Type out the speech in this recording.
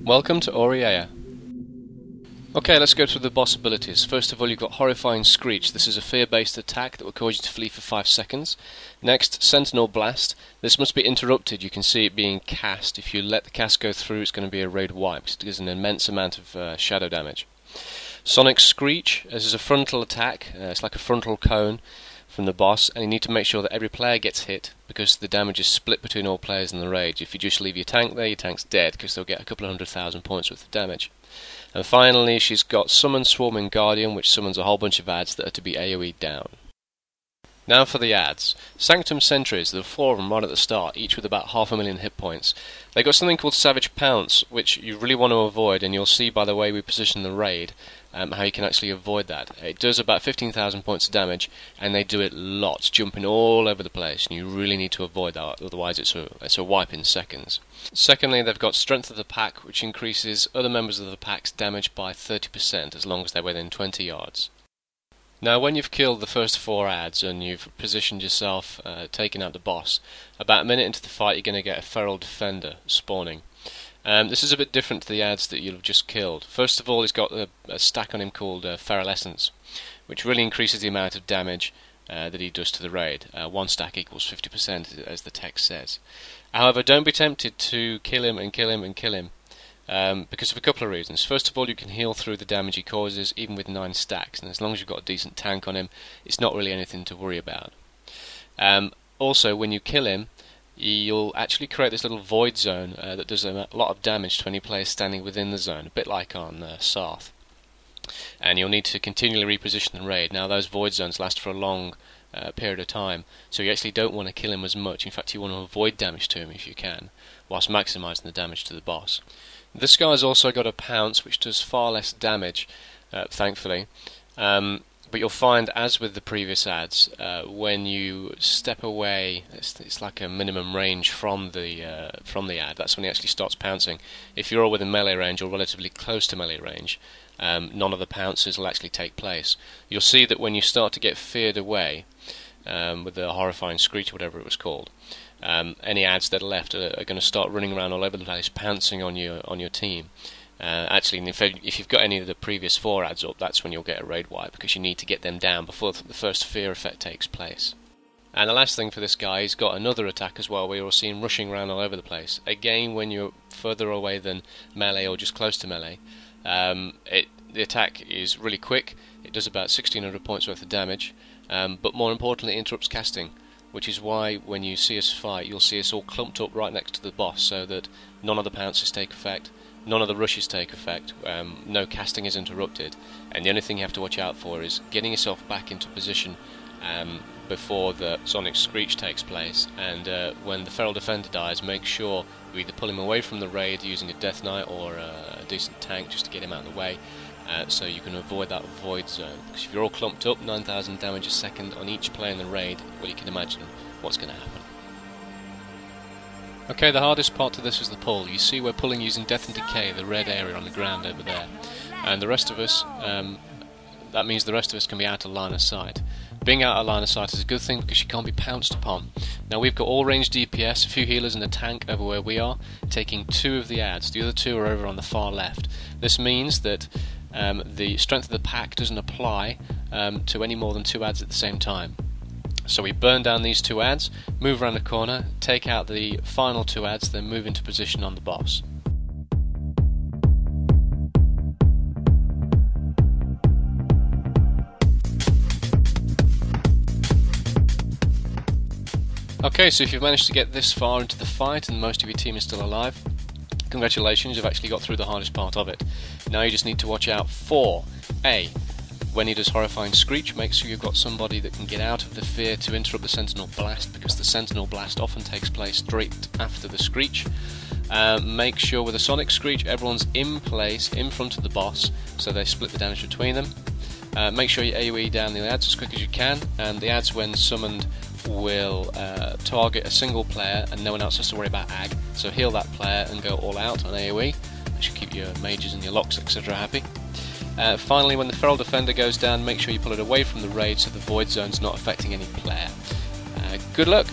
Welcome to Auriaya. Okay, let's go through the boss abilities. First of all, you've got Horrifying Screech. This is a fear-based attack that will cause you to flee for 5 seconds. Next, Sentinel Blast. This must be interrupted. You can see it being cast. If you let the cast go through, it's going to be a raid wipe. It does an immense amount of shadow damage. Sonic Screech. This is a frontal attack. It's like a frontal cone from the boss, and you need to make sure that every player gets hit because the damage is split between all players in the raid. If you just leave your tank there, your tank's dead because they'll get a couple of 100,000 points worth of damage. And finally, she's got Summon Swarming Guardian, which summons a whole bunch of adds that are to be AoE'd down. Now for the adds. Sanctum Sentries, there are 4 of them right at the start, each with about 500,000 hit points. They've got something called Savage Pounce, which you really want to avoid, and you'll see by the way we position the raid how you can actually avoid that. It does about 15,000 points of damage, and they do it lots, jumping all over the place, and you really need to avoid that, otherwise it's a wipe in seconds. Secondly, they've got Strength of the Pack, which increases other members of the pack's damage by 30% as long as they're within 20 yards. Now, when you've killed the first 4 adds and you've positioned yourself, taking out the boss, about a minute into the fight you're going to get a Feral Defender spawning. This is a bit different to the adds that you've just killed. First of all, he's got a stack on him called Feral Essence, which really increases the amount of damage that he does to the raid. 1 stack equals 50%, as the text says. However, don't be tempted to kill him and kill him and kill him. Because of a couple of reasons. First of all, you can heal through the damage he causes even with 9 stacks, and as long as you've got a decent tank on him, it's not really anything to worry about. Also, when you kill him, you'll actually create this little void zone that does a lot of damage to any player standing within the zone, a bit like on Sarth. And you'll need to continually reposition the raid. Now, those void zones last for a long period of time, so you actually don't want to kill him as much. In fact, you want to avoid damage to him if you can, whilst maximising the damage to the boss. This guy's also got a Pounce, which does far less damage, thankfully. But you'll find, as with the previous adds, when you step away, it's like a minimum range from the ad. That's when he actually starts pouncing. If you're all within melee range or relatively close to melee range, none of the pounces will actually take place. You'll see that when you start to get feared away with the Horrifying Screech, or whatever it was called, any adds that are left are going to start running around all over the place, pouncing on your team. Actually, if you've got any of the previous 4 adds up, that's when you'll get a raid wipe, because you need to get them down before the first fear effect takes place. And the last thing for this guy, he's got another attack as well, where you'll see him rushing around all over the place. Again, when you're further away than melee or just close to melee, the attack is really quick. It does about 1,600 points worth of damage, but more importantly, it interrupts casting, which is why when you see us fight, you'll see us all clumped up right next to the boss, so that none of the pounces take effect, none of the rushes take effect, no casting is interrupted, and the only thing you have to watch out for is getting yourself back into position before the Sonic Screech takes place. And when the Feral Defender dies, make sure you either pull him away from the raid using a Death Knight or a decent tank just to get him out of the way, so you can avoid that void zone. Because if you're all clumped up, 9,000 damage a second on each player in the raid, well, you can imagine what's going to happen. Okay, the hardest part to this is the pull. You see we're pulling using Death and Decay, the red area on the ground over there. And the rest of us, that means the rest of us can be out of line of sight. Being out of line of sight is a good thing because you can't be pounced upon. Now, we've got all range DPS, a few healers and a tank over where we are, taking 2 of the adds. The other 2 are over on the far left. This means that the Strength of the Pack doesn't apply to any more than 2 adds at the same time. So we burn down these 2 adds, move around the corner, take out the final 2 adds, then move into position on the boss. Okay, so if you've managed to get this far into the fight and most of your team is still alive, congratulations, you've actually got through the hardest part of it. Now you just need to watch out for A. When he does Horrifying Screech, make sure you've got somebody that can get out of the fear to interrupt the Sentinel Blast, because the Sentinel Blast often takes place straight after the Screech. Make sure with the Sonic Screech everyone's in place, in front of the boss, so they split the damage between them. Make sure you AoE down the adds as quick as you can, and the adds when summoned will target a single player and no one else has to worry about ag, so heal that player and go all out on AoE. That should keep your mages and your locks, etc. happy. Finally, when the Feral Defender goes down, make sure you pull it away from the raid so the void zone's not affecting any player. Good luck!